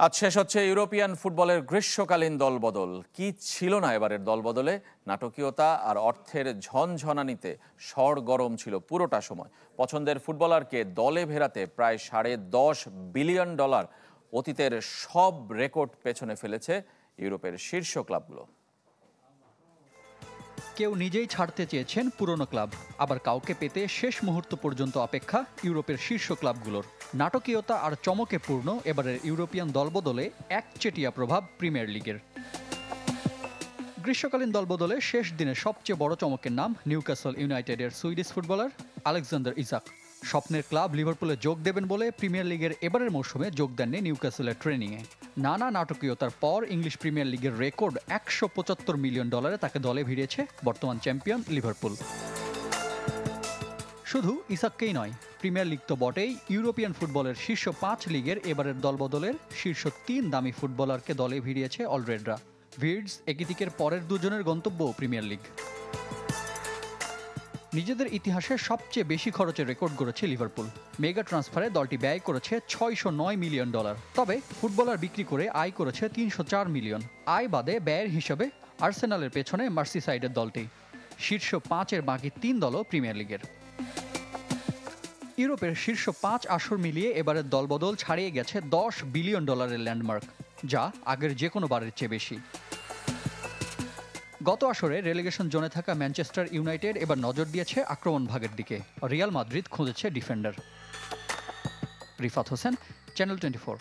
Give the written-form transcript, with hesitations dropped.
আজ শেষ হচ্ছে ইউরোপিয়ান ফুটবলের গ্রীষ্মকালীন দলবদল। কি ছিল না এবারের দলবদলে? নাটকীয়তা আর অর্থের ঝনঝনানিতে সরগরম ছিল পুরোটা সময়। পছন্দের ফুটবলারকে দলে ভেড়াতে প্রায় $10.5 বিলিয়ন। অতীতের সব রেকর্ড পেছনে ফেলেছে ইউরোপের শীর্ষ ক্লাবগুলো। কেউ নিজেই ছাড়তে চেয়েছেন পুরনো ক্লাব, আবার কাউকে পেতে শেষ মুহূর্ত পর্যন্ত অপেক্ষা ইউরোপের শীর্ষ ক্লাবগুলোর। নাটকীয়তা আর চমকে পূর্ণ এবারের ইউরোপিয়ান দলবদলে একচেটিয়া প্রভাব প্রিমিয়ার লিগের। গ্রীষ্মকালীন দলবদলে শেষ দিনের সবচেয়ে বড় চমকের নাম নিউক্যাসল ইউনাইটেডের সুইডিশ ফুটবলার আলেকজান্ডার ইসাক। স্বপ্নের ক্লাব লিভারপুলে যোগ দেবেন বলে প্রিমিয়ার লিগের এবারের মৌসুমে যোগ দেননি নিউক্যাসলের ট্রেনিংয়ে। নানা নাটকীয়তার পর ইংলিশ প্রিমিয়ার লিগের রেকর্ড $175 মিলিয়ন তাকে দলে ভিড়িয়েছে বর্তমান চ্যাম্পিয়ন লিভারপুল। শুধু ইসাককেই নয়, প্রিমিয়ার লিগ তো বটেই, ইউরোপিয়ান ফুটবলের শীর্ষ 5 লিগের এবারের দলবদলের শীর্ষ 3 দামি ফুটবলারকে দলে ভিড়িয়েছে অলরেডরা। ভির্ডস একিতিকের পরের দুজনের গন্তব্য প্রিমিয়ার লিগ। নিজেদের ইতিহাসে সবচেয়ে বেশি খরচের রেকর্ড গড়েছে লিভারপুল। মেগা ট্রান্সফারে দলটি ব্যয় করেছে $609 মিলিয়ন। তবে ফুটবলার বিক্রি করে আয় করেছে $304 মিলিয়ন। আয় বাদে ব্যয়ের হিসাবে আর্সেনালের পেছনে মার্সিসাইডের দলটি। শীর্ষ 5-এর বাকি 3 দলও প্রিমিয়ার লিগের। ইউরোপের শীর্ষ 5 আসর মিলিয়ে এবারের দলবদল ছাড়িয়ে গেছে $10 বিলিয়ন ল্যান্ডমার্ক, যা আগের যে কোনো বারের চেয়ে বেশি। গত আসরে রেলিগেশন জোনে থাকা ম্যানচেস্টার ইউনাইটেড এবার নজর দিয়েছে আক্রমণ ভাগের দিকে। রিয়াল মাদ্রিদ খুঁজেছে ডিফেন্ডার। রিফাত হোসেন, চ্যানেল 24।